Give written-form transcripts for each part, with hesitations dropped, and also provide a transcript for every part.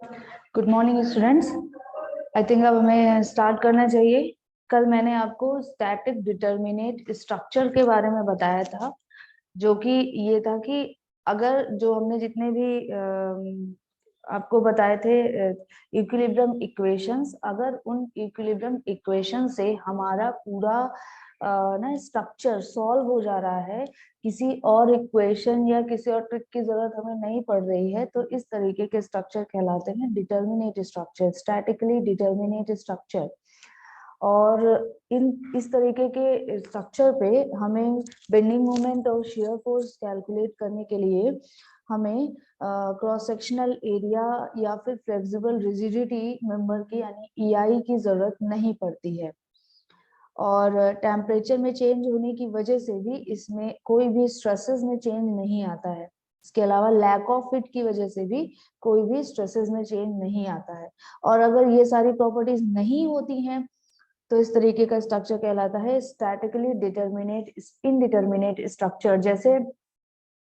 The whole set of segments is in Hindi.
Good morning students. I think अब हमें स्टार्ट करना चाहिए। कल मैंने आपको स्टैटिक डिटर्मिनेट स्ट्रक्चर के बारे में बताया था, जो कि ये था कि अगर जो हमने जितने भी आपको बताए थे इक्विलिब्रियम इक्वेशंस, अगर उन इक्विलिब्रियम इक्वेशन से हमारा पूरा ना स्ट्रक्चर सॉल्व हो जा रहा है, किसी और इक्वेशन या किसी और ट्रिक की जरूरत हमें नहीं पड़ रही है, तो इस तरीके के स्ट्रक्चर कहलाते हैं determinate structure, statically determinate structure. और इस तरीके के स्ट्रक्चर पे हमें बेंडिंग मोमेंट और शियर फोर्स कैलकुलेट करने के लिए हमें क्रॉस सेक्शनल एरिया या फिर फ्लेक्सिबल रिजिडिटी मेंबर की यानी ईआई की जरूरत नहीं पड़ती है। और टेम्परेचर में चेंज होने की वजह से भी इसमें कोई भी स्ट्रेसेस में चेंज नहीं आता है। इसके अलावा लैक ऑफ फिट की वजह से भी कोई भी स्ट्रेसेस में चेंज नहीं आता है। और अगर ये सारी प्रॉपर्टीज नहीं होती हैं तो इस तरीके का स्ट्रक्चर कहलाता है स्टैटिकली डिटर्मिनेट इनडिटर्मिनेट स्ट्रक्चर। जैसे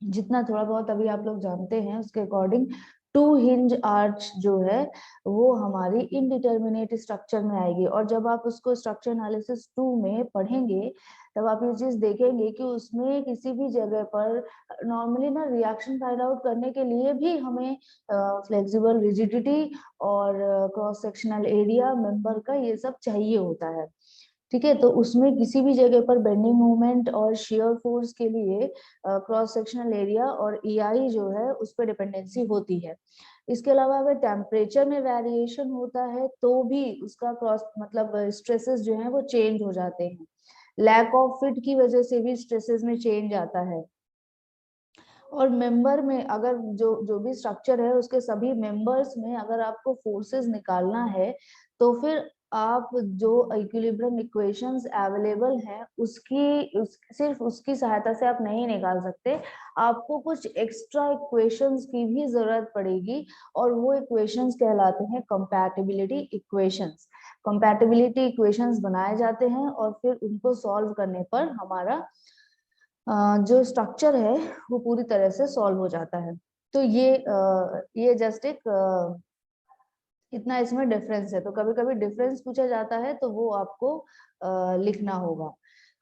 जितना थोड़ा बहुत अभी आप लोग जानते हैं उसके अकॉर्डिंग टू हिंज आर्च जो है वो हमारी इनडिटर्मिनेट स्ट्रक्चर में आएगी। और जब आप उसको स्ट्रक्चर एनालिसिस 2 में पढ़ेंगे तब आप ये चीज देखेंगे कि उसमें किसी भी जगह पर नॉर्मली ना रिएक्शन फाइंड आउट करने के लिए भी हमें फ्लेक्सिबल रिजिडिटी और क्रॉस सेक्शनल एरिया मेंबर का ये सब चाहिए होता है। ठीक है, तो उसमें किसी भी जगह पर बेंडिंग मोमेंट और शियर फोर्स के लिए क्रॉस सेक्शनल एरिया और ईआई जो है उस पर डिपेंडेंसी होती है। इसके अलावा अगर टेम्परेचर में वेरिएशन होता है तो भी उसका क्रॉस मतलब स्ट्रेसेस जो है वो चेंज हो जाते हैं। लैक ऑफ फिट की वजह से भी स्ट्रेसेस में चेंज आता है। और मेंबर में अगर जो जो भी स्ट्रक्चर है उसके सभी मेंबर्स में अगर आपको फोर्सेस निकालना है तो फिर आप जो इक्विलिब्रियम इक्वेशंस अवेलेबल हैं सिर्फ उसकी सहायता से आप नहीं निकाल सकते। आपको कुछ एक्स्ट्रा इक्वेशंस की भी जरूरत पड़ेगी और वो इक्वेशंस कहलाते हैं कंपैटिबिलिटी इक्वेशंस। कंपैटिबिलिटी इक्वेशंस बनाए जाते हैं और फिर उनको सॉल्व करने पर हमारा जो स्ट्रक्चर है वो पूरी तरह से सॉल्व हो जाता है। तो ये जस्ट एक इतना इसमें डिफरेंस है। तो कभी कभी डिफरेंस पूछा जाता है तो वो आपको लिखना होगा।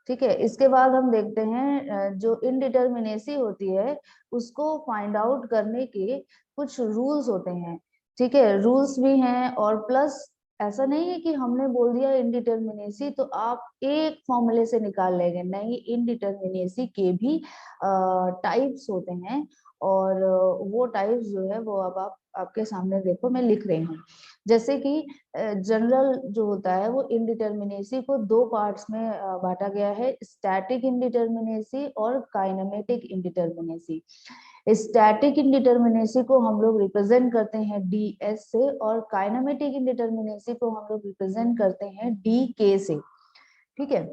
ठीक है, इसके बाद हम देखते हैं जो इनडिटर्मिनेसी होती है उसको फाइंड आउट करने के कुछ रूल्स होते हैं। ठीक है, रूल्स भी हैं और प्लस ऐसा नहीं है कि हमने बोल दिया इनडिटर्मिनेसी तो आप एक फॉर्मूले से निकाल लेंगे, नहीं, इनडिटर्मिनेसी के भी टाइप्स होते हैं। और वो टाइप्स जो है वो अब आप आपके सामने देखो मैं लिख रही हूँ। जैसे कि जनरल जो होता है वो इनडिटर्मिनेसी को दो पार्ट्स में बांटा गया है, स्टैटिक इनडिटर्मिनेसी और काइनेमेटिक इनडिटर्मिनेसी। स्टैटिक इनडिटर्मिनेसी को हम लोग रिप्रेजेंट करते हैं डी एस से और काइनेमेटिक इनडिटर्मिनेसी को हम लोग रिप्रेजेंट करते हैं डी के से। ठीक है,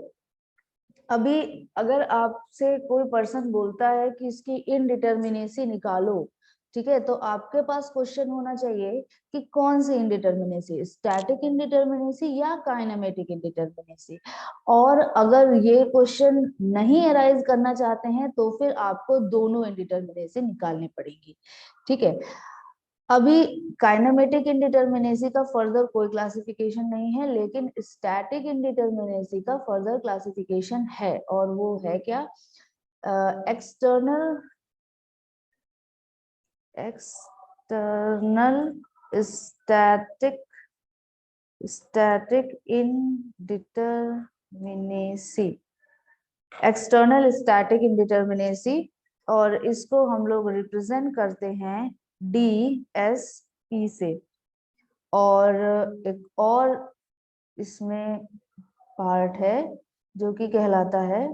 अभी अगर आपसे कोई पर्सन बोलता है कि इसकी इनडिटर्मिनेसी निकालो, ठीक है, तो आपके पास क्वेश्चन होना चाहिए कि कौन सी इनडिटर्मिनेसी, स्टैटिक इनडिटर्मिनेसी या काइनेमेटिक इनडिटर्मिनेसी। और अगर ये क्वेश्चन नहीं अराइज करना चाहते हैं तो फिर आपको दोनों इनडिटर्मिनेसी निकालनी पड़ेगी। ठीक है, अभी काइनेमेटिक इनडिटर्मिनेसी का फर्दर कोई क्लासिफिकेशन नहीं है, लेकिन स्टैटिक इनडिटर्मिनेसी का फर्दर क्लासिफिकेशन है और वो है क्या, external external static static indeterminacy, external static indeterminacy. और इसको हम लोग रिप्रेजेंट करते हैं डी एस ई से। और एक और इसमें पार्ट है जो कि कहलाता है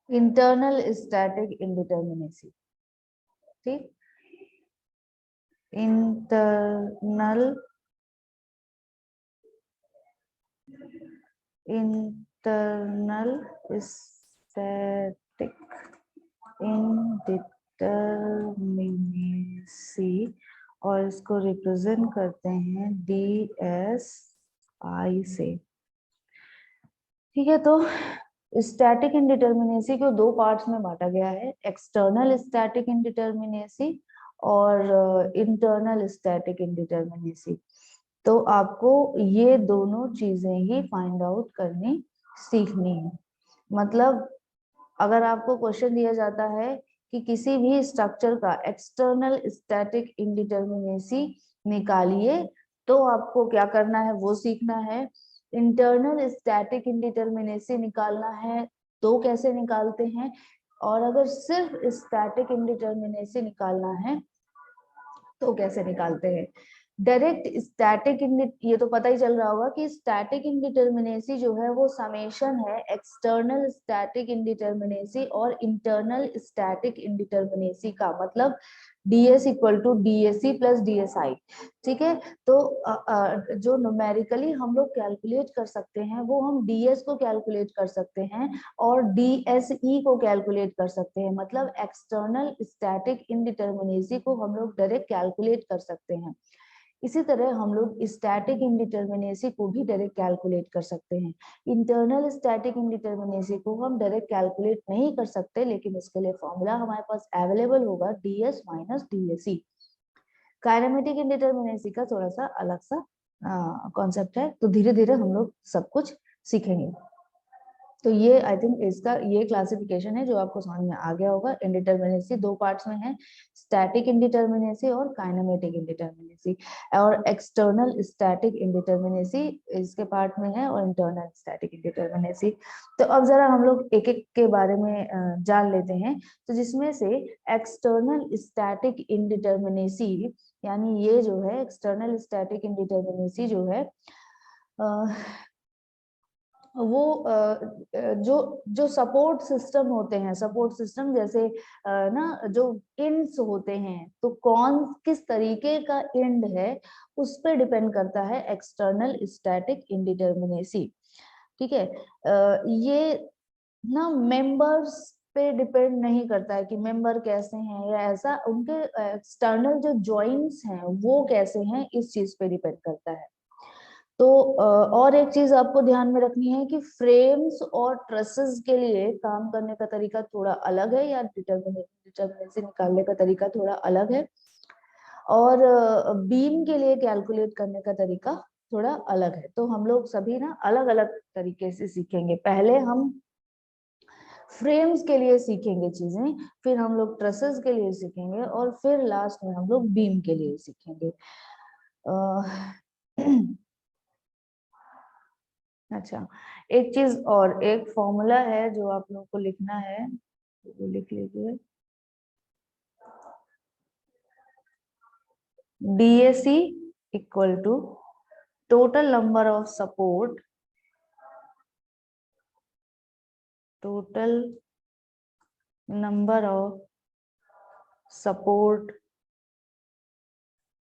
इंटरनल स्टैटिक इंडिटर्मिनेसी। ठीक, इंटरनल स्टैटिक इंडिटर्मिनेसी और इसको रिप्रेजेंट करते हैं डी एस आई से। ठीक है, तो स्टैटिक इंडिटर्मिनेसी को दो पार्ट्स में बांटा गया है, एक्सटर्नल स्टैटिक इंडिटर्मिनेसी और इंटरनल स्टैटिक इंडिटर्मिनेसी। तो आपको ये दोनों चीजें ही फाइंड आउट करनी सीखनी है। मतलब अगर आपको क्वेश्चन दिया जाता है कि किसी भी स्ट्रक्चर का एक्सटर्नल स्टैटिक इंडिटर्मिनेसी निकालिए, तो आपको क्या करना है वो सीखना है। इंटरनल स्टैटिक इंडिटर्मिनेसी निकालना है तो कैसे निकालते हैं, और अगर सिर्फ स्टैटिक इंडिटर्मिनेसी निकालना है तो कैसे निकालते हैं। डायरेक्ट स्टैटिक ये तो पता ही चल रहा होगा कि स्टैटिक इंडिटर्मिनेसी जो है वो समेशन है एक्सटर्नल स्टैटिक इंडिटर्मिनेसी और इंटरनल स्टैटिक इंडिटर्मिनेसी का, मतलब ds equal to DSE plus DSI। ठीक है, तो जो न्यूमेरिकली हम लोग कैलकुलेट कर सकते हैं वो हम ds को कैलकुलेट कर सकते हैं और DSE को कैलकुलेट कर सकते हैं। मतलब एक्सटर्नल स्टैटिक इंडिटर्मिनेसी को हम लोग डायरेक्ट कैलकुलेट कर सकते हैं। इसी तरह हम लोग स्टैटिक इंडिटर्मिनेसी को भी डायरेक्ट कैलकुलेट कर सकते हैं। इंटरनल स्टैटिक इंडिटर्मिनेसी को हम डायरेक्ट कैलकुलेट नहीं कर सकते, लेकिन इसके लिए फॉर्मूला हमारे पास अवेलेबल होगा ds minus DSE। Kinematic indeterminacy का थोड़ा सा अलग सा कॉन्सेप्ट है, तो धीरे धीरे हम लोग सब कुछ सीखेंगे। तो ये आई थिंक इसका ये क्लासिफिकेशन है जो आपको समझ में आ गया होगा। इंडिटर्मिनेसी दो पार्ट्स में है, स्टैटिक इंडिटर्मिनेसी और काइनेमेटिक इंडिटर्मिनेसी। और एक्सटर्नल स्टैटिक इंडिटर्मिनेसी इसके पार्ट में है और इंटरनल स्टैटिक इंडिटर्मिनेसी। तो अब जरा हम लोग एक एक के बारे में जान लेते हैं। तो जिसमें से एक्सटर्नल स्टैटिक इंडिटर्मिनेसी, यानी ये जो है एक्सटर्नल स्टैटिक इंडिटर्मिनेसी जो है वो जो जो सपोर्ट सिस्टम होते हैं, सपोर्ट सिस्टम जैसे ना जो इंड्स होते हैं, तो कौन किस तरीके का इंड है उस पर डिपेंड करता है एक्सटर्नल स्टैटिक इंडिटर्मिनेसी। ठीक है, ये ना मेंबर्स पे डिपेंड नहीं करता है कि मेंबर कैसे हैं या ऐसा, उनके एक्सटर्नल जो जॉइंट्स हैं वो कैसे हैं इस चीज पे डिपेंड करता है। तो और एक चीज आपको ध्यान में रखनी है कि फ्रेम्स और ट्रसेस के लिए काम करने का तरीका थोड़ा अलग है, या डिटर्मिनेसी निकालने का तरीका थोड़ा अलग है, और बीम के लिए कैलकुलेट करने का तरीका थोड़ा अलग है। तो हम लोग सभी ना अलग अलग तरीके से सीखेंगे। पहले हम फ्रेम्स के लिए सीखेंगे चीजें, फिर हम लोग ट्रसेस के लिए सीखेंगे, और फिर लास्ट में हम लोग बीम के लिए सीखेंगे। अच्छा, एक चीज और, एक फॉर्मूला है जो आप लोगों को लिखना है, वो लिख लीजिए। DAC equal to total number of support, total number of support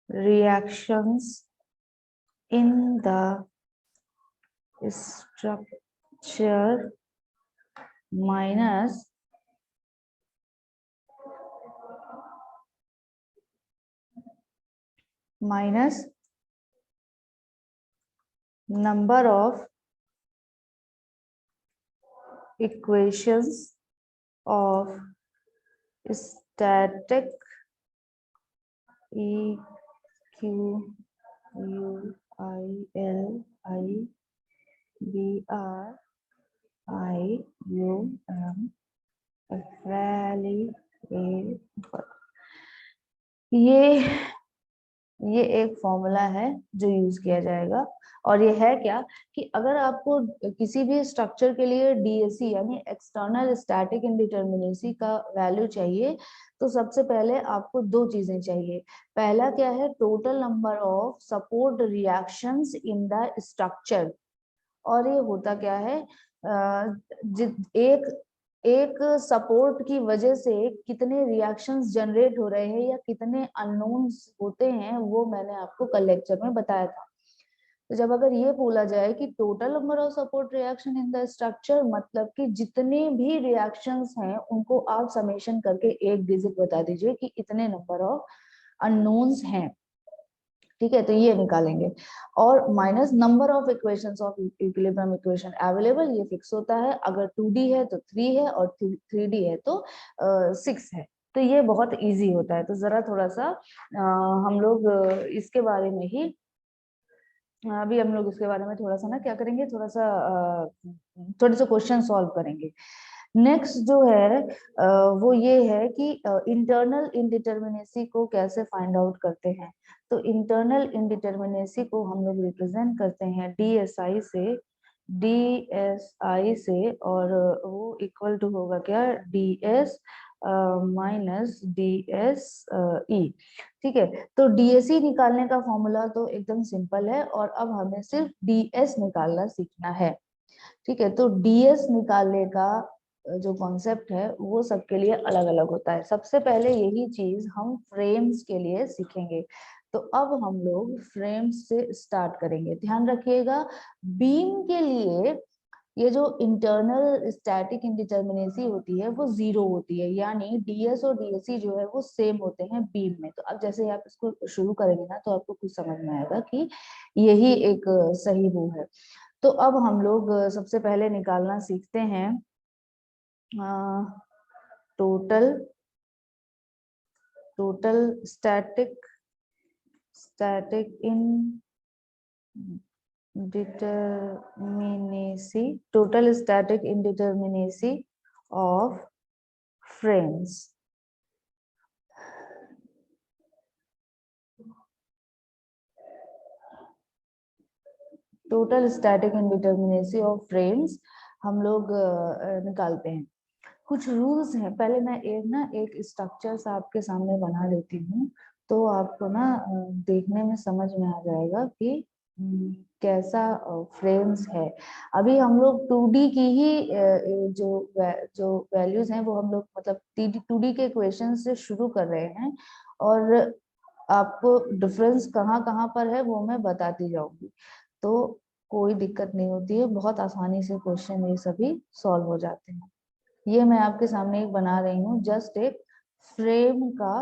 reactions in the structure minus number of equations of static equilibrium ये एक फॉर्मूला है जो यूज किया जाएगा। और ये है क्या कि अगर आपको किसी भी स्ट्रक्चर के लिए DSE यानी एक्सटर्नल स्टैटिक इंडिटर्मिनेसी का वैल्यू चाहिए, तो सबसे पहले आपको दो चीजें चाहिए। पहला क्या है, total number of support reactions in the structure. और ये होता क्या है, एक सपोर्ट की वजह से कितने रिएक्शंस जनरेट हो रहे हैं या कितने अननोन्स होते हैं, वो मैंने आपको कल लेक्चर में बताया था। तो जब अगर ये बोला जाए कि total number of support reaction in the structure, मतलब कि जितने भी रिएक्शंस हैं उनको आप समेशन करके एक डिजिट बता दीजिए कि इतने नंबर ऑफ अननोन्स हैं। ठीक है, तो ये निकालेंगे। और minus number of equations of equilibrium equation available, ये फिक्स होता है। अगर 2D है तो 3 है, और 3D है तो 6 है। तो ये बहुत इजी होता है। तो जरा थोड़ा सा हम लोग इसके बारे में ही अभी हम लोग इसके बारे में थोड़ा सा ना क्या करेंगे, थोड़ा सा थोड़े से क्वेश्चन सॉल्व करेंगे। नेक्स्ट जो है वो ये है कि इंटरनल इनडिटर्मिनेसी को कैसे फाइंड आउट करते हैं। तो इंटरनल इनडिटर्मिनेसी को हम लोग रिप्रेजेंट करते हैं DSI से, और वो इक्वल टू होगा क्या, DS माइनस DSE। ठीक है, तो DSE निकालने का फॉर्मूला तो एकदम सिंपल है, और अब हमें सिर्फ DS निकालना सीखना है। ठीक है, तो DS निकालने का जो कॉन्सेप्ट है वो सबके लिए अलग अलग होता है। सबसे पहले यही चीज हम फ्रेम्स के लिए सीखेंगे। तो अब हम लोग फ्रेम्स से स्टार्ट करेंगे। ध्यान रखिएगा, बीम के लिए ये जो इंटरनल स्टैटिक इंडिटर्मिनेसी होती है वो 0 होती है, यानी DS और DSE जो है वो सेम होते हैं बीम में। तो अब जैसे आप इसको शुरू करेंगे ना, तो आपको कुछ समझ में आएगा कि यही एक सही वो है। तो अब हम लोग सबसे पहले निकालना सीखते हैं total static indeterminacy of frames. Total static indeterminacy of frames हम लोग निकालते हैं। कुछ रूल्स हैं। पहले मैं एक स्ट्रक्चर आपके सामने बना लेती हूँ, तो आपको ना देखने में समझ में आ जाएगा कि कैसा फ्रेम्स है। अभी हम लोग 2D की ही जो वैल्यूज हैं वो हम लोग मतलब 2D के इक्वेशन से शुरू कर रहे हैं, और आपको डिफरेंस कहाँ कहाँ पर है वो मैं बताती जाऊंगी। तो कोई दिक्कत नहीं होती है, बहुत आसानी से क्वेश्चन ये सभी सॉल्व हो जाते हैं। ये मैं आपके सामने एक बना रही हूँ, जस्ट एक फ्रेम का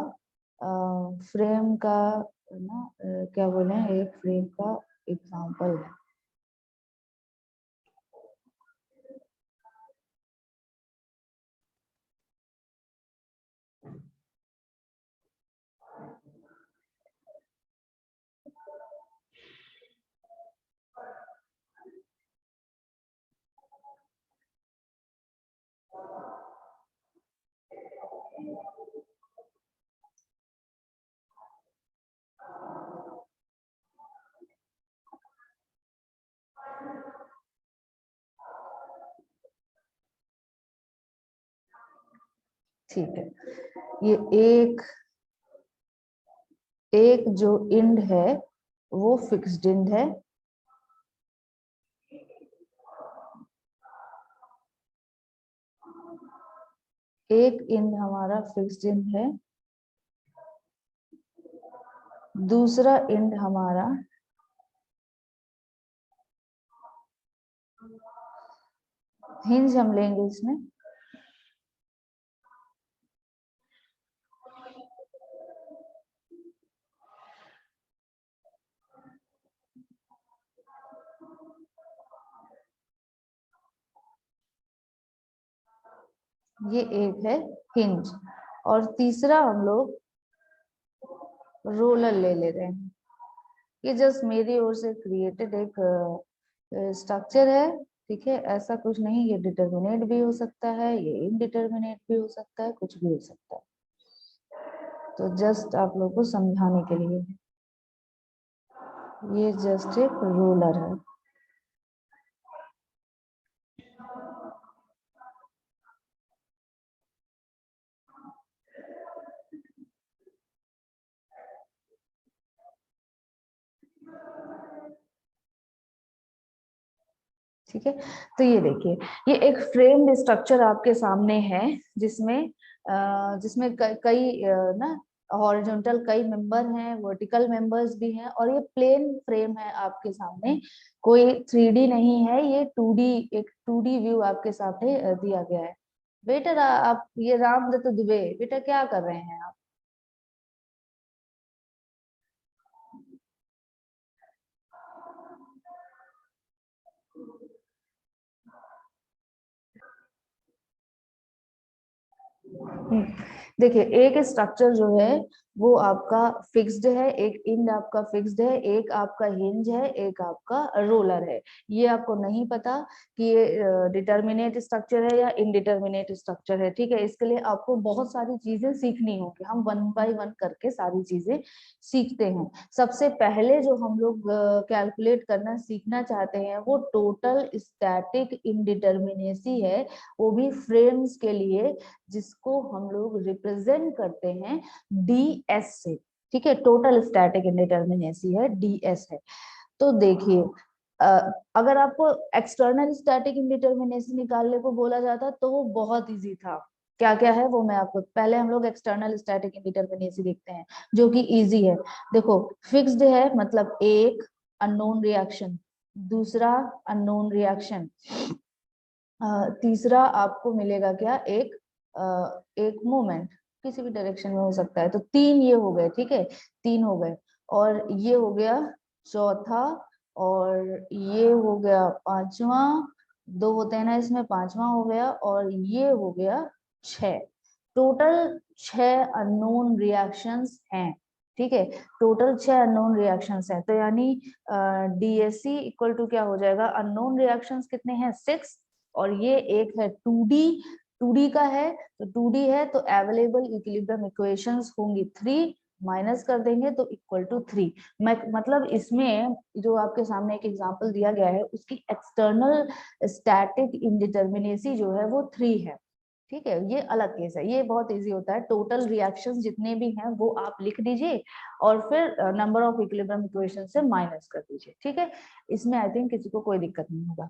ना क्या बोले, एक फ्रेम का एग्जांपल है। ठीक है, ये एक जो इंड है वो फिक्स्ड इंड है, एक इंड हमारा फिक्स्ड इंड है, दूसरा इंड हमारा हिंज हम लेंगे इसमें। ये एक है हिंज, और तीसरा हम लोग रोलर ले रहे हैं। ये जस्ट मेरी ओर से क्रिएटेड एक स्ट्रक्चर है। ठीक है, ऐसा कुछ नहीं, ये डिटर्मिनेट भी हो सकता है, ये इनडिटर्मिनेट भी हो सकता है, कुछ भी हो सकता है। तो जस्ट आप लोगों को समझाने के लिए ये जस्ट एक रोलर है। ठीक है, तो ये देखिए, ये एक फ्रेम्ड स्ट्रक्चर आपके सामने है, जिसमें जिसमें कई ना हॉरिजॉन्टल कई मेंबर हैं, वर्टिकल मेंबर्स भी हैं, और ये प्लेन फ्रेम है आपके सामने। कोई 3D नहीं है, ये 2D, एक 2D व्यू आपके सामने दिया गया है। बेटा आप ये रामदत्त दुबे, बेटा क्या कर रहे हैं आप? देखिए एक स्ट्रक्चर जो है वो आपका फिक्स्ड है, एक इंड आपका फिक्स्ड है, एक आपका हिंज है, एक आपका रोलर है। ये आपको नहीं पता कि ये डिटर्मिनेट स्ट्रक्चर है या इनडिटर्मिनेट स्ट्रक्चर है, ठीक है। इसके लिए आपको बहुत सारी चीजें सीखनी होगी, हम वन बाय वन करके सारी चीजें सीखते हैं। सबसे पहले जो हम लोग कैलकुलेट करना सीखना चाहते हैं वो टोटल स्टैटिक इनडिटर्मिनेसी है, वो भी फ्रेम्स के लिए, जिसको हम लोग रिप्रेजेंट करते हैं ds से, ठीक है। टोटल स्टैटिक इंडिटर्मिनेसी है, ds है। तो देखिए अगर आपको एक्सटर्नल स्टैटिक इंडिटर्मिनेसी निकालने को बोला जाता तो वो बहुत इजी था। क्या क्या है वो मैं आपको, पहले हम लोग एक्सटर्नल स्टैटिक इंडिटर्मिनेसी देखते हैं जो कि इजी है। देखो फिक्स्ड है मतलब एक अननोन रिएक्शन, दूसरा अननोन रिएक्शन, तीसरा आपको मिलेगा क्या, एक मोमेंट किसी भी डायरेक्शन में हो सकता है। तो तीन ये हो गए, ठीक है, तीन हो गए। और ये हो गया चौथा, और ये हो गया पांचवा, दो होते हैं ना इसमें, पांचवा हो गया, और ये हो गया छह। टोटल 6 अननोन रिएक्शंस हैं, ठीक है। टोटल 6 अननोन रिएक्शंस हैं। तो यानी डीएससी इक्वल टू क्या हो जाएगा, अननोन रिएक्शंस कितने हैं, 6, और ये एक है 2D, 2D का है। तो 2D है तो अवेलेबल इक्विलिब्रियम इक्वेशंस होंगी 3, माइनस कर देंगे तो इक्वल टू 3। मतलब इसमें जो आपके सामने एक एग्जांपल दिया गया है उसकी एक्सटर्नल स्टैटिक इंडिटर्मिनेसी जो है वो 3 है, ठीक है। ये अलग केस है, ये बहुत इजी होता है। टोटल रिएक्शंस जितने भी हैं वो आप लिख दीजिए और फिर नंबर ऑफ इक्विलिब्रियम इक्वेशन से माइनस कर दीजिए, ठीक है। इसमें आई थिंक किसी को कोई दिक्कत नहीं होगा।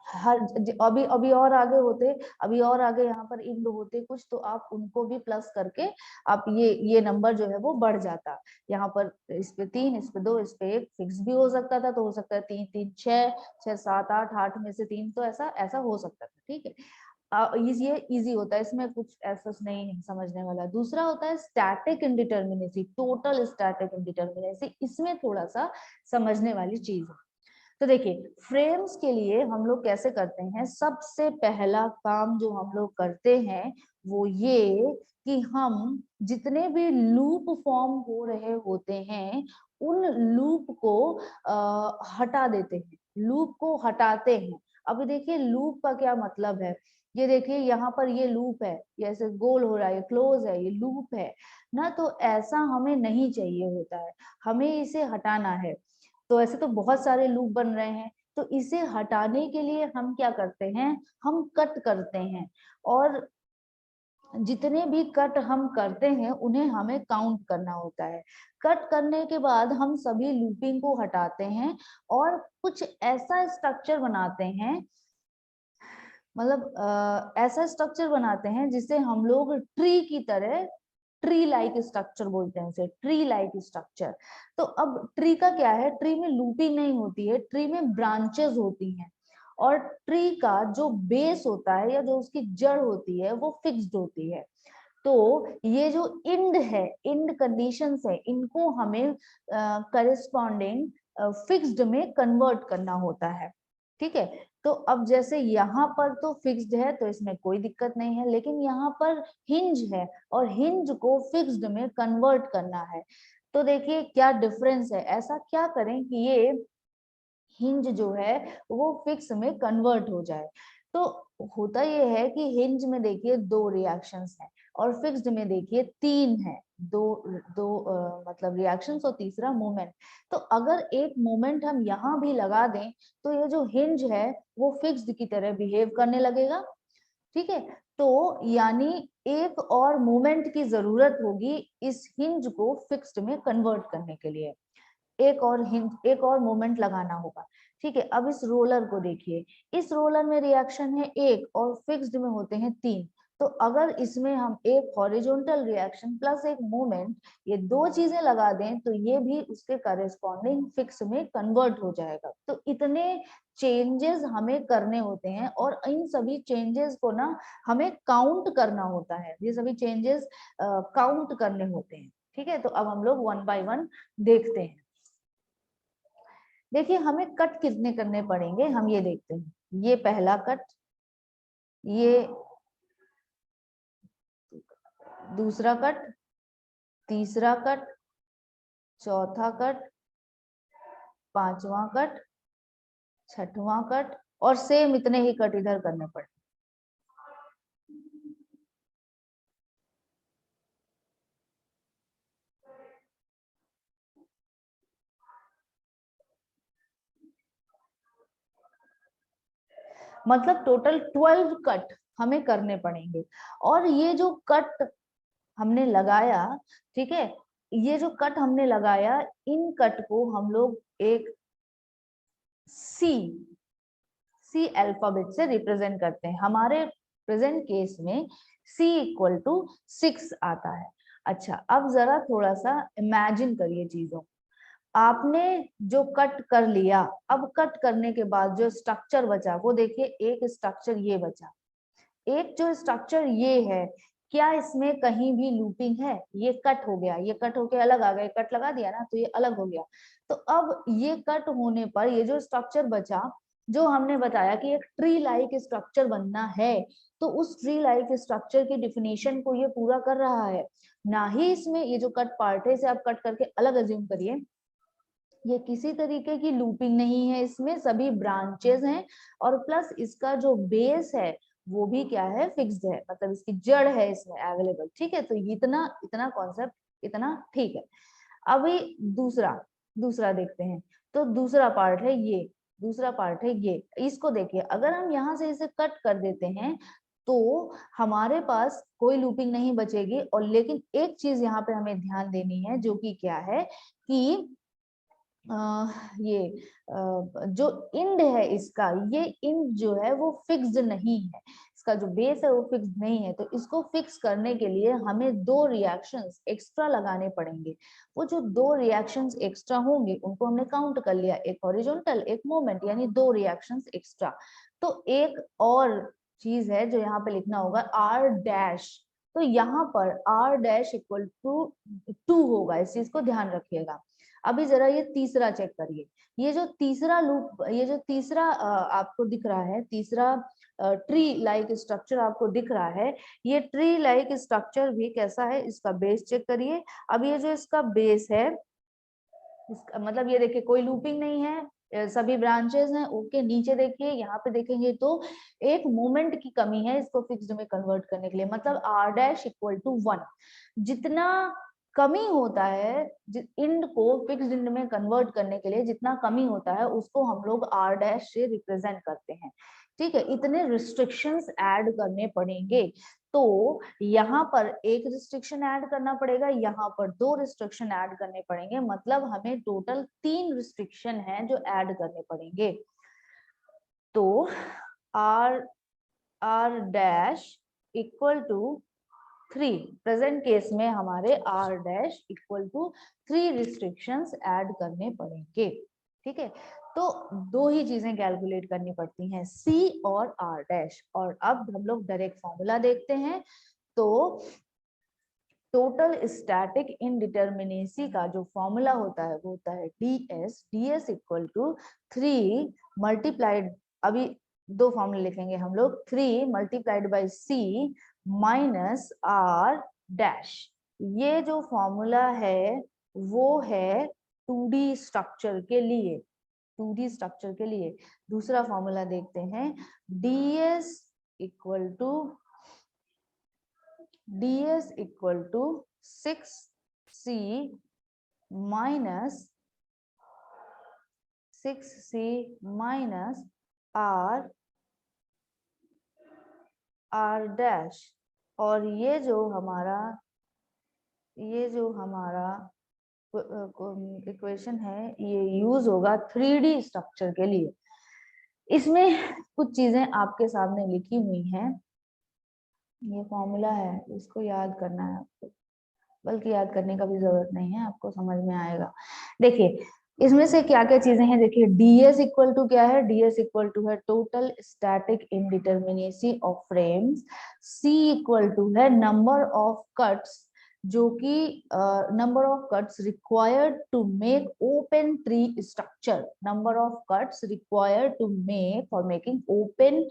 हर अभी अभी और आगे होते, अभी और आगे यहाँ पर इंड होते कुछ, तो आप उनको भी प्लस करके आप ये नंबर जो है वो बढ़ जाता। यहाँ पर इस पे 3, इस पे 2, इस पे 1 फिक्स भी हो सकता था, तो हो सकता है 3 3 6 6 7 8 8 में से 3, तो ऐसा ऐसा हो सकता था, ठीक है। ये इजी होता है, इसमें कुछ ऐसा नहीं है समझने वाला। दूसरा होता है static indeterminacy, total static indeterminacy, इसमें थोड़ा सा समझने वाली चीज है। तो देखिए फ्रेम्स के लिए हम लोग कैसे करते हैं, सबसे पहला काम जो हम लोग करते हैं वो ये कि हम जितने भी लूप फॉर्म हो रहे होते हैं उन लूप को हटा देते हैं, लूप को हटाते हैं। अभी देखिए लूप का क्या मतलब है, ये देखिए यहाँ पर ये लूप है, ये ऐसे गोल हो रहा है, ये क्लोज है, ये लूप है ना। तो ऐसा हमें नहीं चाहिए होता है, हमें इसे हटाना है। तो ऐसे तो बहुत सारे लूप बन रहे हैं, तो इसे हटाने के लिए हम क्या करते हैं, हम कट करते हैं। और जितने भी कट हम करते हैं उन्हें हमें काउंट करना होता है। कट करने के बाद हम सभी लूपिंग को हटाते हैं और कुछ ऐसा स्ट्रक्चर बनाते हैं, मतलब ऐसा स्ट्रक्चर बनाते हैं जिसे हम लोग ट्री की तरह, ट्री लाइक स्ट्रक्चर बोलते हैं उसे, ट्री लाइक स्ट्रक्चर। तो अब ट्री का क्या है, ट्री में लूपिंग नहीं होती है, ट्री में ब्रांचेस होती हैं। और ट्री का जो बेस होता है या जो उसकी जड़ होती है वो फिक्स्ड होती है। तो ये जो इंड है, इंड कंडीशंस है, इनको हमें करस्पॉन्डिंग फिक्स्ड में कन्वर्ट करना होता है, ठीक है। तो अब जैसे यहाँ पर तो फिक्स्ड है तो इसमें कोई दिक्कत नहीं है, लेकिन यहाँ पर हिंज है और हिंज को फिक्स्ड में कन्वर्ट करना है। तो देखिए क्या डिफरेंस है, ऐसा क्या करें कि ये हिंज जो है वो फिक्स में कन्वर्ट हो जाए। तो होता ये है कि हिंज में देखिए 2 रिएक्शंस हैं और फिक्स्ड में देखिए 3 है, दो दो मतलब रिएक्शंस और तीसरा मोमेंट। तो अगर एक मोमेंट हम यहाँ भी लगा दें तो ये जो हिंज है वो फिक्स्ड की तरह बिहेव करने लगेगा, ठीक है। तो यानी एक और मोमेंट की जरूरत होगी इस हिंज को फिक्स्ड में कन्वर्ट करने के लिए, एक और हिंज, एक और मोमेंट लगाना होगा, ठीक है। अब इस रोलर को देखिए, इस रोलर में रिएक्शन है एक और फिक्स्ड में होते हैं 3। तो अगर इसमें हम एक हॉरिजॉन्टल रिएक्शन प्लस एक मोमेंट, ये दो चीजें लगा दें तो ये भी उसके करेस्पॉन्डिंग फिक्स में कन्वर्ट हो जाएगा। तो इतने चेंजेस हमें करने होते हैं और इन सभी चेंजेस को ना हमें काउंट करना होता है, ये सभी चेंजेस काउंट करने होते हैं, ठीक है। तो अब हम लोग वन बाय वन देखते हैं। देखिए हमें कट कितने करने पड़ेंगे हम ये देखते हैं। ये पहला कट, ये दूसरा कट, तीसरा कट, चौथा कट, पांचवा कट, छठवां कट, और सेम इतने ही कट इधर करने पड़े। मतलब टोटल 12 कट हमें करने पड़ेंगे। और ये जो कट हमने लगाया, ठीक है, ये जो कट हमने लगाया, इन कट को हम लोग एक सी अल्फाबेट से रिप्रेजेंट करते हैं। हमारे प्रेजेंट केस में C इक्वल टू 6 आता है। अच्छा, अब जरा थोड़ा सा इमेजिन करिए चीजों। आपने जो कट कर लिया, अब कट करने के बाद जो स्ट्रक्चर बचा वो देखिए, एक स्ट्रक्चर ये बचा, एक जो स्ट्रक्चर ये है, क्या इसमें कहीं भी लूपिंग है? ये कट हो गया, ये कट होके अलग आ गया, कट लगा दिया ना तो ये अलग हो गया। तो अब ये कट होने पर ये जो स्ट्रक्चर बचा, जो हमने बताया कि एक ट्री लाइक स्ट्रक्चर बनना है, तो उस ट्री लाइक स्ट्रक्चर की डिफिनेशन को ये पूरा कर रहा है। ना ही इसमें ये जो कट पार्ट है इसे आप कट करके अलग अज्यूम करिए, ये किसी तरीके की लूपिंग नहीं है, इसमें सभी ब्रांचेस हैं, और प्लस इसका जो बेस है वो भी क्या है, फिक्स्ड है, मतलब इसकी जड़ है इसमें अवेलेबल। ठीक है, तो इतना इतना कॉन्सेप्ट इतना ठीक है। अभी दूसरा दूसरा देखते हैं। तो दूसरा पार्ट है ये, दूसरा पार्ट है ये, इसको देखिए, अगर हम यहाँ से इसे कट कर देते हैं तो हमारे पास कोई लूपिंग नहीं बचेगी। और लेकिन एक चीज यहाँ पे हमें ध्यान देनी है, जो कि क्या है कि ये जो इंड है इसका, ये इंड जो है वो फिक्स्ड नहीं है, इसका जो बेस है वो फिक्स्ड नहीं है। तो इसको फिक्स करने के लिए हमें दो रिएक्शंस एक्स्ट्रा लगाने पड़ेंगे। वो जो दो रिएक्शंस एक्स्ट्रा होंगे उनको हमने काउंट कर लिया, एक हॉरिजॉन्टल एक मोमेंट, यानी दो रिएक्शंस एक्स्ट्रा। तो एक और चीज है जो यहाँ पे लिखना होगा, आर डैश। तो यहाँ पर आर डैश इक्वल टू 2 होगा, इस चीज को ध्यान रखिएगा। अभी जरा ये तीसरा चेक करिए, ये जो तीसरा लूप, ये जो तीसरा आपको दिख रहा है, तीसरा ट्री लाइक स्ट्रक्चर आपको दिख रहा है, ये ट्री लाइक स्ट्रक्चर भी कैसा है, इसका बेस चेक करिए। अब ये जो इसका बेस है, इसका मतलब ये देखिए कोई लूपिंग नहीं है, सभी ब्रांचेस हैं। ओके, नीचे देखिए, यहाँ पे देखेंगे तो एक मोमेंट की कमी है इसको फिक्स्ड में कन्वर्ट करने के लिए, मतलब आर डैश इक्वल टू 1। जितना कमी होता है इंड को फिक्स्ड इंड में कन्वर्ट करने के लिए, जितना कमी होता है उसको हम लोग आर डैश से रिप्रेजेंट करते हैं। ठीक है, इतने रिस्ट्रिक्शंस ऐड करने पड़ेंगे। तो यहाँ पर एक रिस्ट्रिक्शन ऐड करना पड़ेगा, यहाँ पर दो रिस्ट्रिक्शन ऐड करने पड़ेंगे, मतलब हमें टोटल 3 रिस्ट्रिक्शन है जो ऐड करने पड़ेंगे। तो R R dash equal to 3, present case में हमारे R dash equal to 3 restrictions add करने पड़ेंगे। ठीक है, तो दो ही चीजें कैलकुलेट करनी पड़ती हैं, सी और आर डैश। और अब हम लोग डायरेक्ट फॉर्मूला देखते हैं। तो टोटल स्टैटिक इनडिटर्मिनेसी का जो फॉर्मूला होता है वो होता है ds इक्वल टू 3 मल्टीप्लाइड, अभी दो फॉर्मूले लिखेंगे हम लोग, 3 multiplied by c minus r dash. ये जो फॉर्मूला है वो है 2D स्ट्रक्चर के लिए, 2D स्ट्रक्चर के लिए। दूसरा फॉर्मूला देखते हैं, ds equal to ds equal to 6c minus 6c minus r dash. और ये जो हमारा इक्वेशन है ये यूज होगा 3D स्ट्रक्चर के लिए। इसमें कुछ चीजें आपके सामने लिखी हुई हैं, ये फॉर्मूला है, इसको याद करना है आपको, बल्कि याद करने का भी जरूरत नहीं है, आपको समझ में आएगा। देखिए इसमें से क्या क्या चीजें हैं, देखिए ds इक्वल टू क्या है, ds इक्वल टू है total static indeterminacy of frames. c equal to है नंबर ऑफ कट्स, जो कि number of cuts required to make open tree structure, number of cuts required to make for making open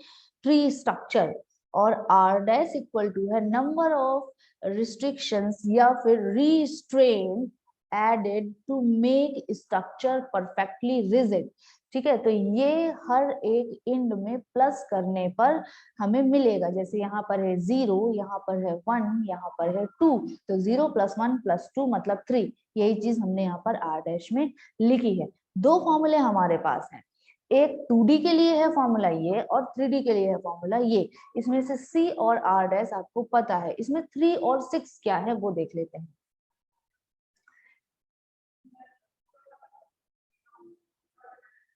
tree structure. और आर डैश इक्वल टू है नंबर ऑफ रिस्ट्रिक्शंस या फिर restrain added to make structure perfectly rigid. ठीक है, तो ये हर एक इंड में प्लस करने पर हमें मिलेगा। जैसे यहाँ पर है 0, यहाँ पर है 1, यहाँ पर है 2, तो 0 + 1 + 2 मतलब 3। यही चीज हमने यहाँ पर आर डैश में लिखी है। दो फॉर्मूले हमारे पास हैं, एक 2D के लिए है फॉर्मूला ये और 3D के लिए है फॉर्मूला ये। इसमें से C और R डैश आपको पता है, इसमें 3 और 6 क्या है वो देख लेते हैं।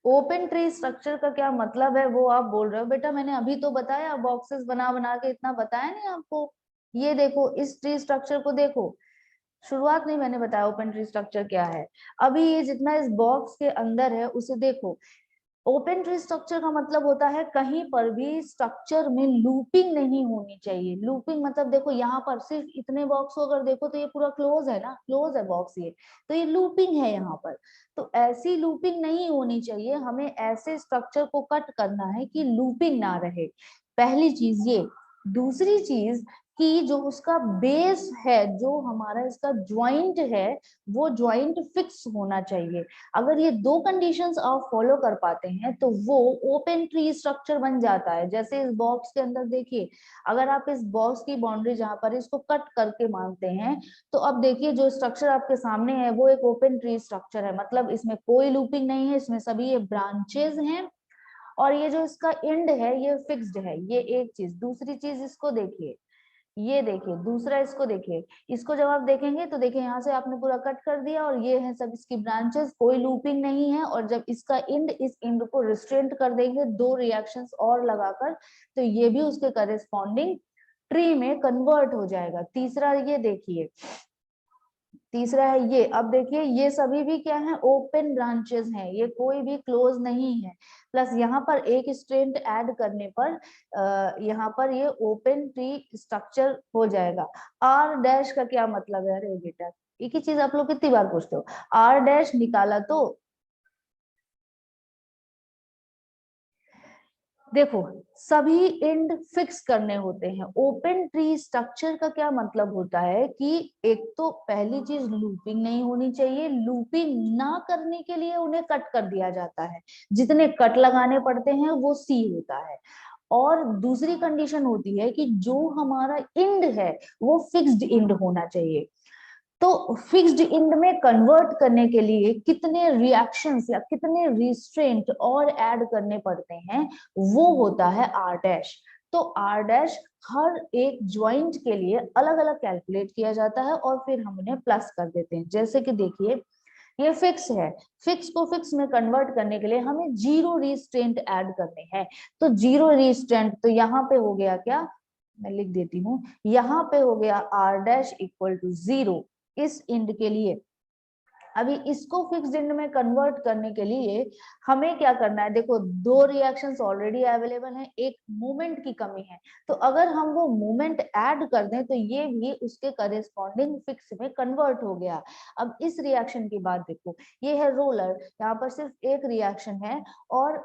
ओपन ट्री स्ट्रक्चर का क्या मतलब है वो आप बोल रहे हो। बेटा मैंने अभी तो बताया, बॉक्सेस बना बना के इतना बताया नहीं आपको। ये देखो, इस ट्री स्ट्रक्चर को देखो, शुरुआत नहीं मैंने बताया ओपन ट्री स्ट्रक्चर क्या है। अभी ये जितना इस बॉक्स के अंदर है उसे देखो। ओपन ट्री स्ट्रक्चर का मतलब होता है कहीं पर भी स्ट्रक्चर में लूपिंग नहीं होनी चाहिए। लूपिंग मतलब देखो यहाँ पर सिर्फ इतने बॉक्स को अगर देखो तो ये पूरा क्लोज है ना, क्लोज है बॉक्स ये, तो ये लूपिंग है यहाँ पर। तो ऐसी लूपिंग नहीं होनी चाहिए, हमें ऐसे स्ट्रक्चर को कट करना है कि लूपिंग ना रहे। पहली चीज ये। दूसरी चीज कि जो उसका बेस है, जो हमारा इसका ज्वाइंट है, वो ज्वाइंट फिक्स होना चाहिए। अगर ये दो कंडीशंस आप फॉलो कर पाते हैं तो वो ओपन ट्री स्ट्रक्चर बन जाता है। जैसे इस बॉक्स के अंदर देखिए, अगर आप इस बॉक्स की बाउंड्री जहां पर इसको कट करके मानते हैं, तो अब देखिए जो स्ट्रक्चर आपके सामने है वो एक ओपन ट्री स्ट्रक्चर है। मतलब इसमें कोई लूपिंग नहीं है, इसमें सभी ये ब्रांचेस हैं और ये जो इसका एंड है ये फिक्स्ड है। ये एक चीज। दूसरी चीज इसको देखिए, ये देखिए, दूसरा इसको देखिए। इसको जब आप देखेंगे तो देखिए यहाँ से आपने पूरा कट कर दिया और ये है सब इसकी ब्रांचेस, कोई लूपिंग नहीं है। और जब इसका एंड इस एंड को रिस्ट्रेंट कर देंगे दो रिएक्शंस और लगाकर, तो ये भी उसके करेस्पॉन्डिंग ट्री में कन्वर्ट हो जाएगा। तीसरा ये देखिए, तीसरा है ये। अब देखिए ये सभी भी क्या है, ओपन ब्रांचेस हैं, ये कोई भी क्लोज नहीं है। प्लस यहाँ पर एक स्ट्रेंथ ऐड करने पर यहाँ पर ये ओपन ट्री स्ट्रक्चर हो जाएगा। आर डैश का क्या मतलब है? अरे बेटा एक ही चीज आप लोग कितनी बार पूछते हो। आर डैश निकाला तो देखो सभी एंड फिक्स करने होते हैं। ओपन ट्री स्ट्रक्चर का क्या मतलब होता है कि एक तो पहली चीज लूपिंग नहीं होनी चाहिए। लूपिंग ना करने के लिए उन्हें कट कर दिया जाता है, जितने कट लगाने पड़ते हैं वो सी होता है। और दूसरी कंडीशन होती है कि जो हमारा एंड है वो फिक्स्ड एंड होना चाहिए। तो फिक्स्ड इंड में कन्वर्ट करने के लिए कितने रिएक्शंस या कितने रिस्ट्रेंट और ऐड करने पड़ते हैं वो होता है आर डैश। तो आर डैश हर एक ज्वाइंट के लिए अलग अलग कैलकुलेट किया जाता है और फिर हम उन्हें प्लस कर देते हैं। जैसे कि देखिए ये फिक्स है, फिक्स को फिक्स में कन्वर्ट करने के लिए हमें जीरो रिस्ट्रेंट ऐड करने हैं। तो जीरो रिस्ट्रेंट तो यहाँ पे हो गया क्या, मैं लिख देती हूँ, यहाँ पे हो गया आर डैश इक्वल टू 0 इस इंड के लिए। अभी इसको फिक्स्ड इंड में कन्वर्ट करने के लिए हमें क्या करना है, देखो दो रिएक्शंस ऑलरेडी अवेलेबल हैं, एक मूवमेंट की कमी है। तो अगर हम वो मूवमेंट ऐड कर दें तो ये भी उसके करेस्पॉन्डिंग फिक्स में कन्वर्ट हो गया। अब इस रिएक्शन की बात देखो, ये है रोलर, यहाँ पर सिर्फ एक रिएक्शन है और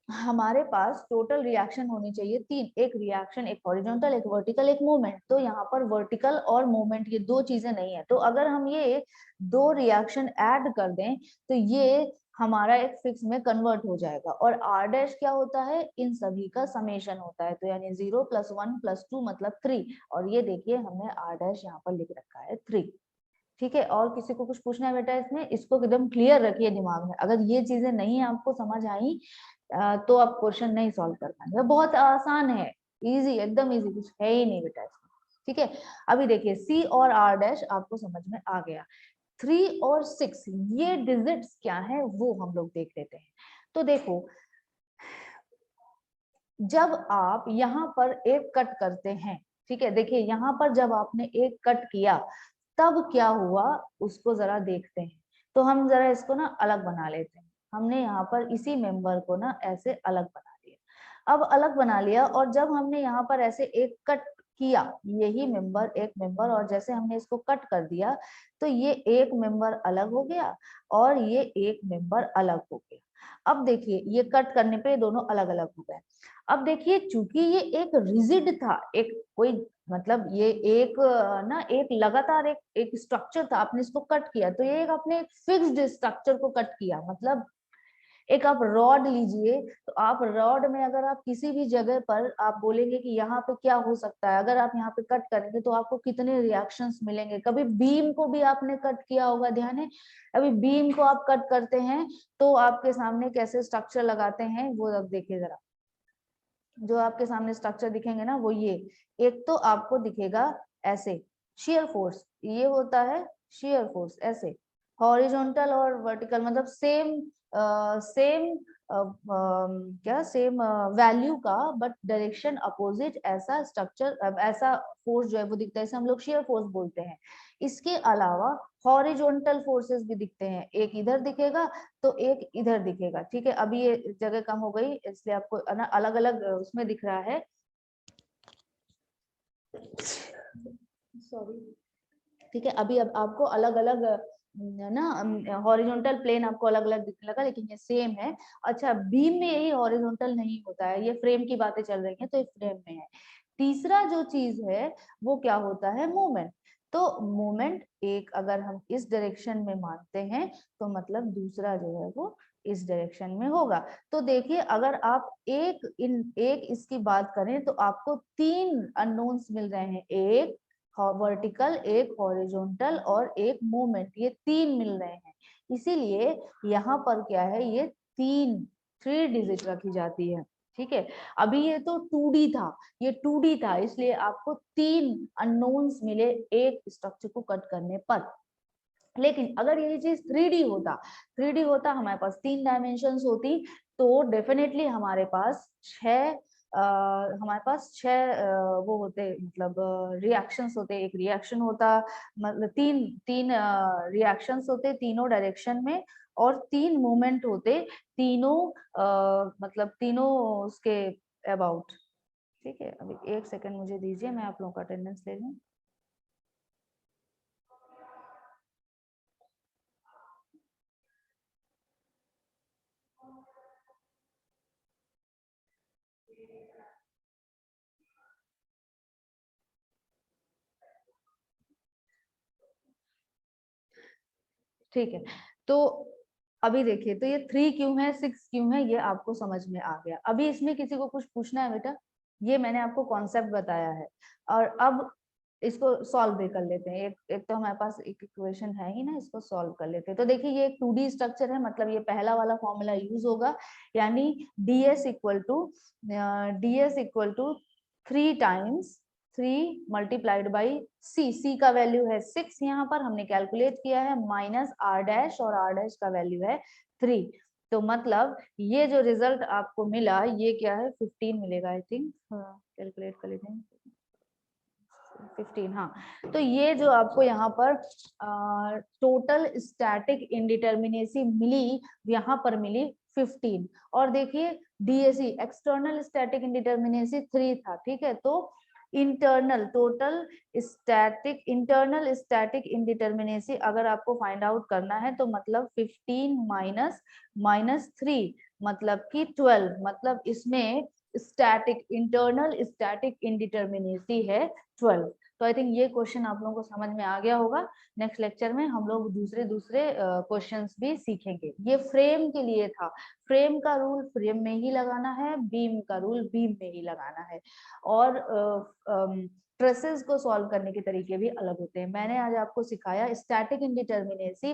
हमारे पास टोटल रिएक्शन होनी चाहिए 3। एक रिएक्शन, एक हॉरिजॉन्टल, एक वर्टिकल, एक मूवमेंट। तो यहाँ पर वर्टिकल और मूवमेंट ये दो चीजें नहीं है। तो अगर हम ये दो रिएक्शन ऐड कर दें तो ये हमारा एक फिक्स में कन्वर्ट हो जाएगा। और आर डैश क्या होता है, इन सभी का समेशन होता है। तो यानी 0 + 1 + 2 मतलब 3। और ये देखिए हमने आर डैश यहाँ पर लिख रखा है 3। ठीक है, और किसी को कुछ पूछना है बेटा इसमें? इसको एकदम क्लियर रखिए दिमाग में। अगर ये चीजें नहीं आपको समझ आई तो आप क्वेश्चन नहीं सॉल्व कर पाएंगे। बहुत आसान है, इजी, एकदम इजी, कुछ है ही नहीं बेटा इसमें। ठीक है, अभी देखिए सी और आर डैश आपको समझ में आ गया। 3 और 6 ये डिजिट्स क्या है वो हम लोग देख लेते हैं। तो देखो जब आप यहाँ पर एक कट करते हैं, ठीक है, देखिए यहाँ पर जब आपने एक कट किया तब क्या हुआ उसको जरा देखते हैं। तो हम जरा इसको ना अलग बना लेते हैं। हमने यहाँ पर इसी मेंबर को ना ऐसे अलग बना लिया। अब अलग बना लिया और जब हमने यहाँ पर ऐसे एक कट किया, यही मेंबर एक मेंबर, और जैसे हमने इसको कट कर दिया तो ये एक मेंबर अलग हो गया और ये एक मेंबर अलग हो गया। अब देखिए ये कट करने पे दोनों अलग अलग हो गए। अब देखिए चूंकि ये एक रिजिड था, एक कोई मतलब ये एक ना एक लगातार एक स्ट्रक्चर था, आपने इसको कट किया तो ये एक आपने एक फिक्स्ड स्ट्रक्चर को कट किया। मतलब एक आप रॉड लीजिए, तो आप रॉड में अगर आप किसी भी जगह पर आप बोलेंगे कि यहाँ पे क्या हो सकता है, अगर आप यहाँ पे कट करेंगे तो आपको कितने रिएक्शंस मिलेंगे। कभी बीम को भी आपने कट किया होगा, ध्यान है, अभी बीम को आप कट करते हैं तो आपके सामने कैसे स्ट्रक्चर लगाते हैं वो अब देखिए जरा। जो आपके सामने स्ट्रक्चर दिखेंगे ना वो ये, एक तो आपको दिखेगा ऐसे शियर फोर्स, ये होता है शियर फोर्स ऐसे, हॉरिजॉन्टल और वर्टिकल मतलब सेम सेम क्या सेम वैल्यू का बट डायरेक्शन अपोजिट, ऐसा स्ट्रक्चर ऐसा फोर्स जो है वो दिखता है, इसे हम लोग शियर फोर्स बोलते हैं। इसके अलावा हॉरिजॉन्टल फोर्सेस भी दिखते हैं, एक इधर दिखेगा तो एक इधर दिखेगा, ठीक है। अभी ये जगह कम हो गई इसलिए आपको ना अलग अलग उसमें दिख रहा है, सॉरी, ठीक है। अभी अब आपको अलग अलग ना हॉरिजॉन्टल प्लेन आपको अलग अलग दिखने लगा, लेकिन ये सेम है। अच्छा बीम में यही हॉरिजॉन्टल नहीं होता है, ये फ्रेम की बातें चल रही हैं तो ये फ्रेम में है। तीसरा जो चीज है वो क्या होता है, मूवमेंट। तो मूवमेंट एक अगर हम इस डायरेक्शन में मानते हैं तो मतलब दूसरा जो है वो इस डायरेक्शन में होगा। तो देखिए अगर आप एक इसकी बात करें तो आपको तीन अननोन्स मिल रहे हैं, एक वर्टिकल, एक हॉरिजॉन्टल और एक मूवमेंट, ये तीन मिल रहे हैं। इसीलिए यहाँ पर क्या है, ये थ्री डिजिट रखी जाती है, ठीक है। अभी ये तो 2D था, ये 2D था, इसलिए आपको तीन अननोन्स मिले एक स्ट्रक्चर को कट करने पर। लेकिन अगर ये चीज 3D होता हमारे पास तीन डायमेंशंस होती, तो डेफिनेटली हमारे पास छह वो होते, मतलब रिएक्शंस होते, एक रिएक्शन होता, मतलब तीन तीन रिएक्शंस होते तीनों डायरेक्शन में, और तीन मूवमेंट होते तीनों मतलब तीनों उसके अबाउट, ठीक है। अभी एक सेकंड मुझे दीजिए, मैं आप लोगों का अटेंडेंस ले लूं। ठीक है, तो अभी देखिए, तो ये 3 क्यों है, 6 क्यों है, ये आपको समझ में आ गया। अभी इसमें किसी को कुछ पूछना है बेटा? ये मैंने आपको कॉन्सेप्ट बताया है, और अब इसको सॉल्व भी कर लेते हैं। एक तो हमारे पास एक इक्वेशन है ही ना, इसको सॉल्व कर लेते हैं। तो देखिए ये एक 2D स्ट्रक्चर है, मतलब ये पहला वाला फॉर्मूला यूज होगा, यानी ds equal to 3 times 3 multiplied by C का वैल्यू है 6, यहाँ पर हमने कैलकुलेट किया है, माइनस r डैश, और r डैश का वैल्यू है 3। तो मतलब ये जो रिजल्ट आपको मिला ये क्या है, 15 मिलेगा आई थिंक, कैलकुलेट कर लेते हैं, 15, हाँ। तो ये जो आपको यहाँ पर टोटल स्टैटिक इंडिटर्मिनेसी मिली, यहाँ पर मिली 15। और देखिए डीएसी एक्सटर्नल स्टैटिक इंडिटर्मिनेसी 3 था, ठीक है। तो इंटरनल स्टैटिक इंडिटर्मिनेसी अगर आपको फाइंड आउट करना है तो मतलब 15 माइनस 3 मतलब कि 12, मतलब इसमें इंटरनल स्टैटिक इंडिटर्मिनेसी है 12। तो आई थिंक ये क्वेश्चन आप लोगों को समझ में आ गया होगा। नेक्स्ट लेक्चर में हम लोग दूसरे दूसरे क्वेश्चंस भी सीखेंगे। ये फ्रेम के लिए था, फ्रेम का रूल फ्रेम में ही लगाना है, बीम का रूल बीम में ही लगाना है। और ट्रेसेस को सॉल्व करने के तरीके भी अलग होते हैं। मैंने आज आपको सिखाया स्टैटिक इंडिटर्मिनेसी